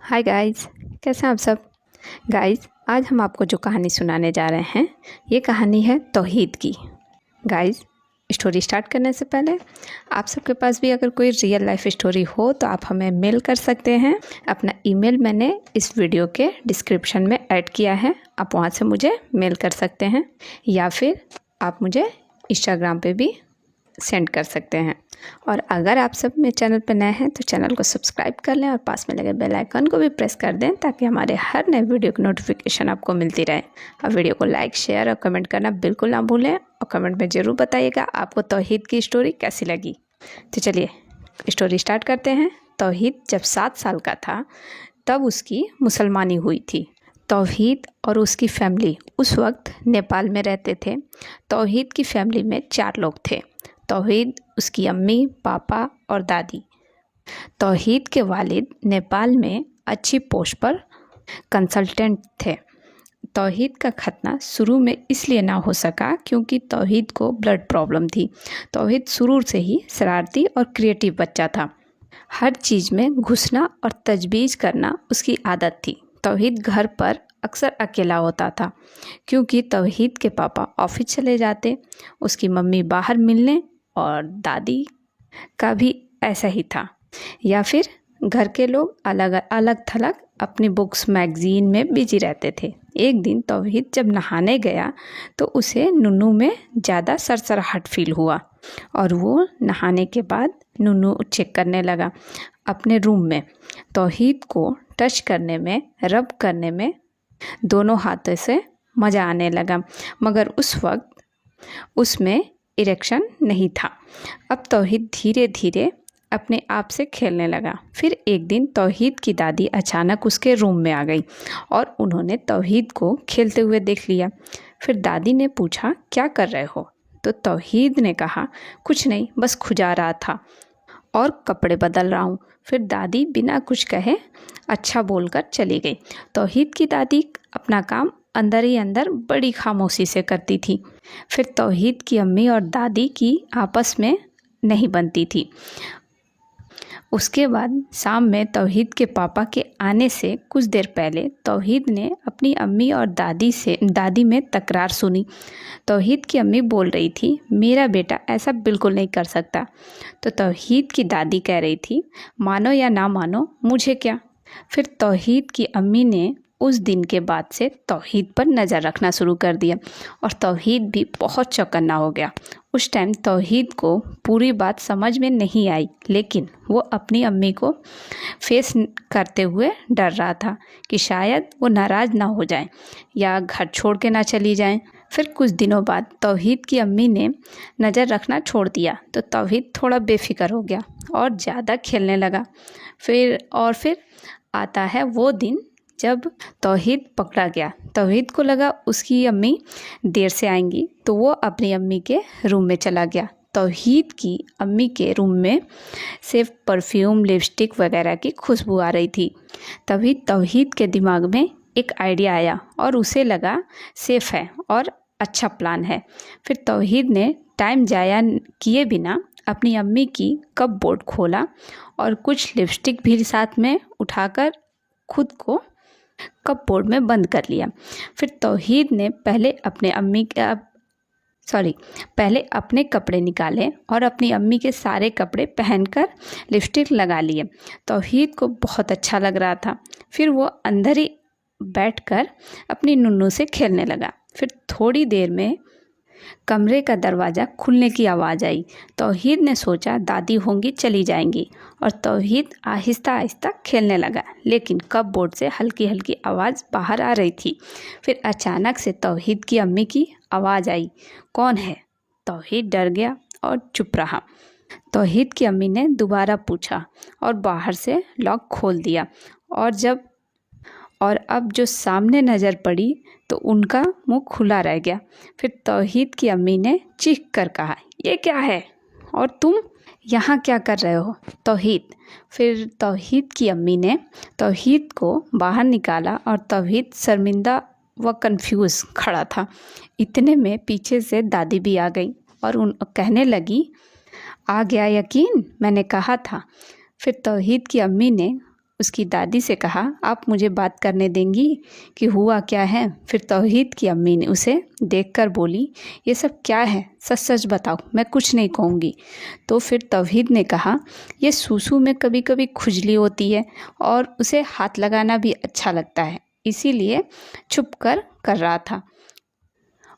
Hi guys, कैसे हैं आप सब। गाइस, आज हम आपको जो कहानी सुनाने जा रहे हैं ये कहानी है तौहीद की। गाइस, स्टोरी स्टार्ट करने से पहले आप सबके पास भी अगर कोई रियल लाइफ स्टोरी हो तो आप हमें मेल कर सकते हैं। अपना ईमेल मैंने इस वीडियो के डिस्क्रिप्शन में ऐड किया है, आप वहाँ से मुझे मेल कर सकते हैं या फिर आप मुझे इंस्टाग्राम पे भी सेंड कर सकते हैं। और अगर आप सब मेरे चैनल पर नए हैं तो चैनल को सब्सक्राइब कर लें और पास में लगे बेल आइकन को भी प्रेस कर दें ताकि हमारे हर नए वीडियो की नोटिफिकेशन आपको मिलती रहे। और वीडियो को लाइक, शेयर और कमेंट करना बिल्कुल ना भूलें और कमेंट में ज़रूर बताइएगा आपको तौहीद की स्टोरी कैसी लगी। तो चलिए स्टोरी स्टार्ट करते हैं। तौहीद जब 7 साल का था तब उसकी मुसलमानी हुई थी। तौहीद और उसकी फैमिली उस वक्त नेपाल में रहते थे। तौहीद की फैमिली में 4 लोग थे, तौहीद, उसकी अम्मी, पापा और दादी। तौहीद के वालिद नेपाल में अच्छी पोस्ट पर कंसल्टेंट थे। तौहीद का खतना शुरू में इसलिए ना हो सका क्योंकि तौहीद को ब्लड प्रॉब्लम थी। तौहीद शुरू से ही शरारती और क्रिएटिव बच्चा था। हर चीज़ में घुसना और तजवीज़ करना उसकी आदत थी। तौहीद घर पर अक्सर अकेला होता था क्योंकि तौहीद के पापा ऑफिस चले जाते, उसकी मम्मी बाहर मिलने और दादी का भी ऐसा ही था, या फिर घर के लोग अलग अलग थलग अपनी बुक्स मैगज़ीन में बिजी रहते थे। एक दिन तौहीद जब नहाने गया तो उसे नुन्नू में ज़्यादा सरसराहट फील हुआ और वो नहाने के बाद नुन्नू चेक करने लगा अपने रूम में। तौहीद को टच करने में, रब करने में दोनों हाथों से मज़ा आने लगा, मगर उस वक्त उसमें इरेक्शन नहीं था। अब तौहीद धीरे धीरे अपने आप से खेलने लगा। फिर एक दिन तौहीद की दादी अचानक उसके रूम में आ गई और उन्होंने तौहीद को खेलते हुए देख लिया। फिर दादी ने पूछा, क्या कर रहे हो? तो तौहीद ने कहा, कुछ नहीं, बस खुजा रहा था और कपड़े बदल रहा हूँ। फिर दादी बिना कुछ कहे अच्छा बोलकर चली गई। तौहीद की दादी अपना काम अंदर ही अंदर बड़ी खामोशी से करती थी। फिर तौहीद की अम्मी और दादी की आपस में नहीं बनती थी। उसके बाद शाम में तौहीद के पापा के आने से कुछ देर पहले तौहीद ने अपनी अम्मी और दादी में तकरार सुनी। तौहीद की अम्मी बोल रही थी, मेरा बेटा ऐसा बिल्कुल नहीं कर सकता। तो तौहीद की दादी कह रही थी, मानो या ना मानो मुझे क्या। फिर तौहीद की अम्मी ने उस दिन के बाद से तौहीद पर नज़र रखना शुरू कर दिया और तौहीद भी बहुत चौकन्ना हो गया। उस टाइम तौहीद को पूरी बात समझ में नहीं आई, लेकिन वो अपनी अम्मी को फेस करते हुए डर रहा था कि शायद वो नाराज़ ना हो जाएं या घर छोड़ के ना चली जाएं। फिर कुछ दिनों बाद तौहीद की अम्मी ने नज़र रखना छोड़ दिया तो तौहीद थोड़ा बेफिक्र हो गया और ज़्यादा खेलने लगा। फिर आता है वो दिन जब तौहीद पकड़ा गया। तौहीद को लगा उसकी अम्मी देर से आएंगी तो वो अपनी अम्मी के रूम में चला गया। तौहीद की अम्मी के रूम में सिर्फ परफ्यूम, लिपस्टिक वगैरह की खुशबू आ रही थी। तभी तौहीद के दिमाग में एक आइडिया आया और उसे लगा सेफ है और अच्छा प्लान है। फिर तौहीद ने टाइम जाया किए बिना अपनी अम्मी की कपबोर्ड खोला और कुछ लिपस्टिक भी साथ में उठाकर खुद को कपबोर्ड में बंद कर लिया। फिर तौहीद ने पहले अपने कपड़े निकाले और अपनी अम्मी के सारे कपड़े पहनकर लिपस्टिक लगा लिए। तौहीद को बहुत अच्छा लग रहा था। फिर वो अंदर ही बैठकर अपनी नुन्नू से खेलने लगा। फिर थोड़ी देर में कमरे का दरवाज़ा खुलने की आवाज़ आई। तौहीद ने सोचा दादी होंगी, चली जाएंगी, और तौहीद आहिस्ता आहिस्ता खेलने लगा, लेकिन कपबोर्ड से हल्की हल्की आवाज़ बाहर आ रही थी। फिर अचानक से तौहीद की अम्मी की आवाज़ आई, कौन है? तौहीद डर गया और चुप रहा। तौहीद की अम्मी ने दोबारा पूछा और बाहर से लॉक खोल दिया और अब जो सामने नज़र पड़ी तो उनका मुंह खुला रह गया। फिर तौहीद की अम्मी ने चीख कर कहा, ये क्या है और तुम यहाँ क्या कर रहे हो तौहीद? फिर तौहीद की अम्मी ने तौहीद को बाहर निकाला और तौहीद शर्मिंदा व कंफ्यूज खड़ा था। इतने में पीछे से दादी भी आ गई और कहने लगी, आ गया यकीन, मैंने कहा था। फिर तौहीद की अम्मी ने उसकी दादी से कहा, आप मुझे बात करने देंगी कि हुआ क्या है? फिर तौहीद की अम्मी ने उसे देखकर बोली, ये सब क्या है? सच सच बताओ, मैं कुछ नहीं कहूँगी। तो फिर तौहीद ने कहा, ये सूसू में कभी कभी खुजली होती है और उसे हाथ लगाना भी अच्छा लगता है, इसीलिए छुप कर रहा था।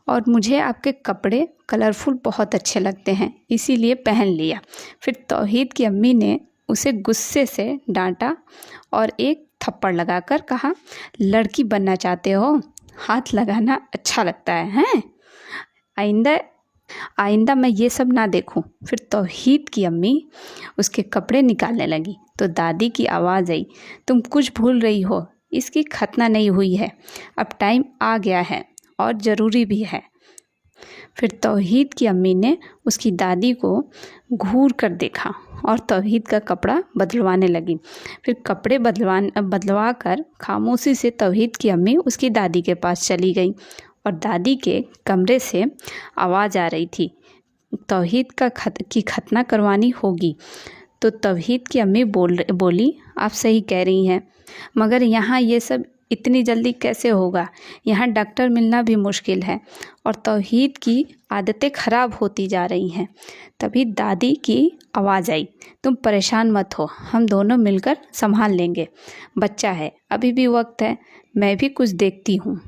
और मुझे आपके कपड़े कलरफुल बहुत अच्छे लगते हैं, इसीलिए पहन लिया। फिर तौहीद की अम्मी ने उसे गुस्से से डांटा और एक थप्पड़ लगाकर कहा, लड़की बनना चाहते हो? हाथ लगाना अच्छा लगता है, हैं? आइंदा आइंदा मैं ये सब ना देखूं। फिर तौहीद की अम्मी उसके कपड़े निकालने लगी तो दादी की आवाज़ आई, तुम कुछ भूल रही हो, इसकी खतना नहीं हुई है, अब टाइम आ गया है और ज़रूरी भी है। फिर तौहीद की अम्मी ने उसकी दादी को घूर कर देखा और तौहीद का कपड़ा बदलवाने लगी। फिर कपड़े बदलवा कर खामोशी से तौहीद की अम्मी उसकी दादी के पास चली गई और दादी के कमरे से आवाज़ आ रही थी, तौहीद की खतना करवानी होगी। तो तौहीद की अम्मी बोली, आप सही कह रही हैं, मगर यहाँ ये सब इतनी जल्दी कैसे होगा? यहाँ डॉक्टर मिलना भी मुश्किल है और तौहीद की आदतें ख़राब होती जा रही हैं। तभी दादी की आवाज़ आई, तुम परेशान मत हो, हम दोनों मिलकर संभाल लेंगे, बच्चा है, अभी भी वक्त है, मैं भी कुछ देखती हूँ।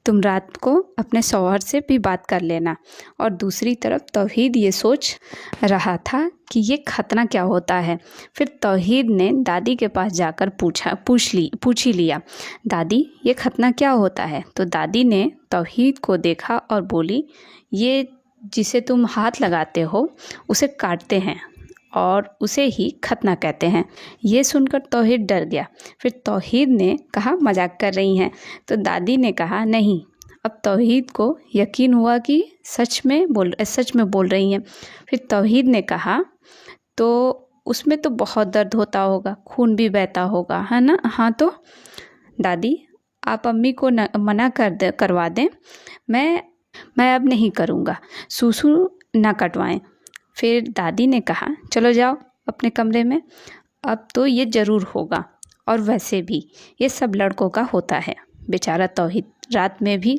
तुम रात को अपने शौहर से भी बात कर लेना। और दूसरी तरफ तौहीद ये सोच रहा था कि ये खतना क्या होता है। फिर तौहीद ने दादी के पास जाकर पूछ ही लिया, दादी ये खतना क्या होता है? तो दादी ने तौहीद को देखा और बोली, ये जिसे तुम हाथ लगाते हो उसे काटते हैं और उसे ही खतना कहते हैं। ये सुनकर तौहीद डर गया। फिर तौहीद ने कहा, मजाक कर रही हैं? तो दादी ने कहा, नहीं। अब तौहीद को यकीन हुआ कि सच में बोल रही हैं। फिर तौहीद ने कहा, तो उसमें तो बहुत दर्द होता होगा, खून भी बहता होगा, है ना? हाँ, तो दादी आप अम्मी को मना करवा दें, मैं अब नहीं करूँगा, सूसू ना कटवाएं। फिर दादी ने कहा, चलो जाओ अपने कमरे में, अब तो ये ज़रूर होगा, और वैसे भी ये सब लड़कों का होता है। बेचारा तौहीद रात में भी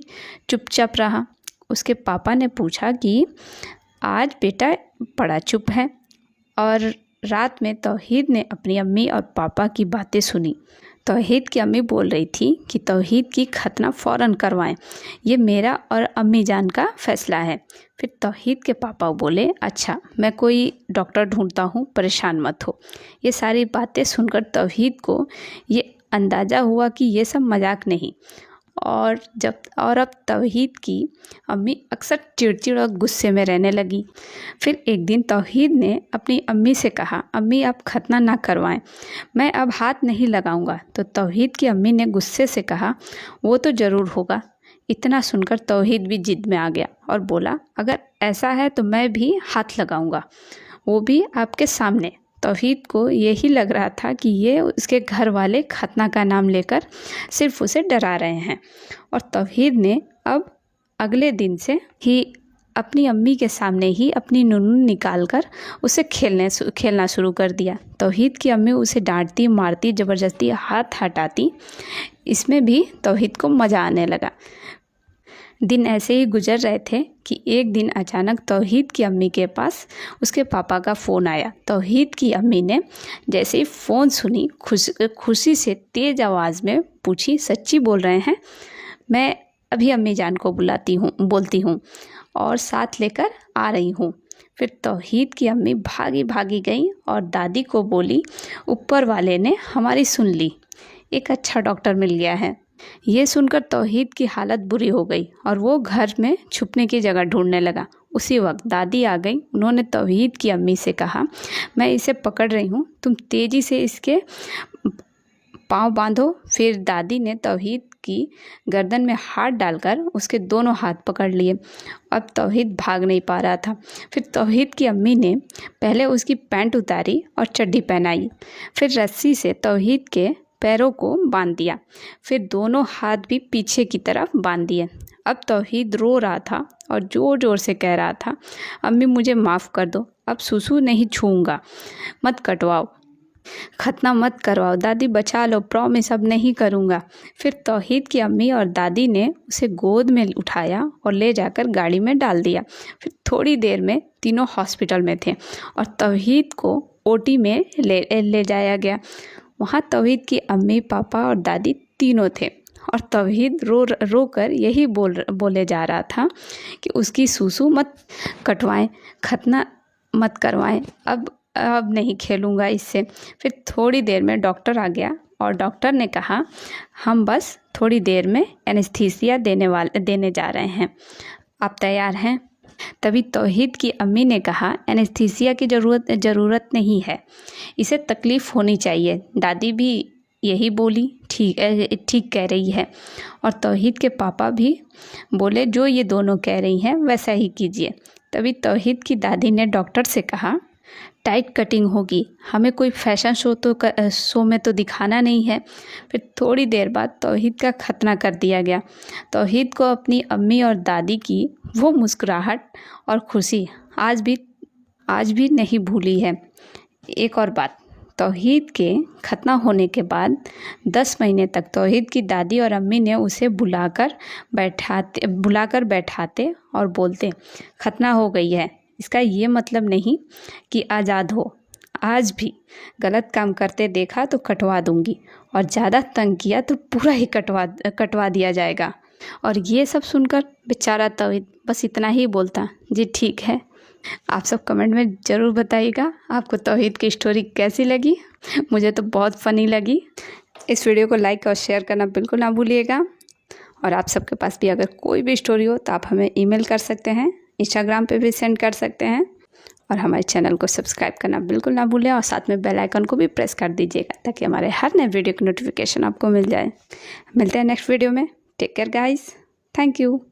चुपचाप रहा। उसके पापा ने पूछा कि आज बेटा बड़ा चुप है, और रात में तौहीद ने अपनी अम्मी और पापा की बातें सुनी। तौहीद की अम्मी बोल रही थी कि तौहीद की खतना फ़ौरन करवाएं, ये मेरा और अम्मी जान का फ़ैसला है। फिर तौहीद के पापा बोले, अच्छा मैं कोई डॉक्टर ढूंढता हूँ, परेशान मत हो। ये सारी बातें सुनकर तौहीद को ये अंदाज़ा हुआ कि ये सब मजाक नहीं। और अब तौहीद की अम्मी अक्सर चिड़चिड़ और गुस्से में रहने लगी। फिर एक दिन तौहीद ने अपनी अम्मी से कहा, अम्मी आप खतना ना करवाएं, मैं अब हाथ नहीं लगाऊंगा। तो तौहीद की अम्मी ने गुस्से से कहा, वो तो ज़रूर होगा। इतना सुनकर तौहीद भी जिद में आ गया और बोला, अगर ऐसा है तो मैं भी हाथ लगाऊंगा, वो भी आपके सामने। तौहीद को यही लग रहा था कि ये उसके घर वाले खतना का नाम लेकर सिर्फ उसे डरा रहे हैं। और तौहीद ने अब अगले दिन से ही अपनी अम्मी के सामने ही अपनी नुनू निकालकर उसे खेलना शुरू कर दिया। तौहीद की अम्मी उसे डांटती, मारती, ज़बरदस्ती हाथ हटाती। इसमें भी तौहीद को मज़ा आने लगा। दिन ऐसे ही गुजर रहे थे कि एक दिन अचानक तौहीद की अम्मी के पास उसके पापा का फ़ोन आया। तौहीद की अम्मी ने जैसे ही फ़ोन सुनी, खुशी से तेज़ आवाज़ में पूछी, सच्ची बोल रहे हैं? मैं अभी अम्मी जान को बोलती हूँ और साथ लेकर आ रही हूँ। फिर तौहीद की अम्मी भागी गई और दादी को बोली, ऊपर वाले ने हमारी सुन ली, एक अच्छा डॉक्टर मिल गया है। ये सुनकर तौहीद की हालत बुरी हो गई और वो घर में छुपने की जगह ढूंढने लगा। उसी वक्त दादी आ गई। उन्होंने तौहीद की अम्मी से कहा, मैं इसे पकड़ रही हूँ, तुम तेज़ी से इसके पाँव बांधो। फिर दादी ने तौहीद की गर्दन में हाथ डालकर उसके दोनों हाथ पकड़ लिए। अब तौहीद भाग नहीं पा रहा था। फिर तौहीद की अम्मी ने पहले उसकी पैंट उतारी और चड्डी पहनाई, फिर रस्सी से तौहीद के पैरों को बांध दिया, फिर दोनों हाथ भी पीछे की तरफ बांध दिए। अब तौहीद रो रहा था और ज़ोर ज़ोर से कह रहा था, अम्मी मुझे माफ़ कर दो, अब सूसू नहीं छूऊंगा, मत कटवाओ। खतना मत करवाओ दादी, बचा लो, प्रॉमिस अब नहीं करूँगा। फिर तौहीद की अम्मी और दादी ने उसे गोद में उठाया और ले जाकर गाड़ी में डाल दिया। फिर थोड़ी देर में तीनों हॉस्पिटल में थे और तौहीद को ओटी में ले जाया गया। वहाँ तौहीद की अम्मी, पापा और दादी तीनों थे और तौहीद रो कर यही बोले जा रहा था कि उसकी सूसू मत कटवाएं, खतना मत करवाएं, अब नहीं खेलूँगा इससे। फिर थोड़ी देर में डॉक्टर आ गया और डॉक्टर ने कहा हम बस थोड़ी देर में एनेस्थीसिया देने जा रहे हैं, आप तैयार हैं? तभी तौहीद की अम्मी ने कहा एनेस्थीसिया की ज़रूरत नहीं है, इसे तकलीफ़ होनी चाहिए। दादी भी यही बोली, ठीक कह रही है। और तौहीद के पापा भी बोले जो ये दोनों कह रही हैं वैसा ही कीजिए। तभी तौहीद की दादी ने डॉक्टर से कहा टाइट कटिंग होगी, हमें कोई फैशन शो में तो दिखाना नहीं है। फिर थोड़ी देर बाद तौहीद का खतना कर दिया गया। तौहीद को अपनी अम्मी और दादी की वो मुस्कुराहट और खुशी आज भी नहीं भूली है। एक और बात, तौहीद के खतना होने के बाद 10 महीने तक तौहीद की दादी और अम्मी ने उसे बुलाकर बैठाते और बोलते खतना हो गई है, इसका ये मतलब नहीं कि आज़ाद हो। आज भी गलत काम करते देखा तो कटवा दूंगी और ज़्यादा तंग किया तो पूरा ही कटवा दिया जाएगा। और ये सब सुनकर बेचारा तौहीद बस इतना ही बोलता, जी ठीक है। आप सब कमेंट में ज़रूर बताइएगा आपको तौहीद की स्टोरी कैसी लगी। मुझे तो बहुत फ़नी लगी। इस वीडियो को लाइक और शेयर करना बिल्कुल ना भूलिएगा। और आप सबके पास भी अगर कोई भी स्टोरी हो तो आप हमें ईमेल कर सकते हैं, इंस्टाग्राम पे भी सेंड कर सकते हैं। और हमारे चैनल को सब्सक्राइब करना बिल्कुल ना भूलें और साथ में बेल आइकन को भी प्रेस कर दीजिएगा ताकि हमारे हर नए वीडियो की नोटिफिकेशन आपको मिल जाए। मिलते हैं नेक्स्ट वीडियो में। Take care guys, thank you.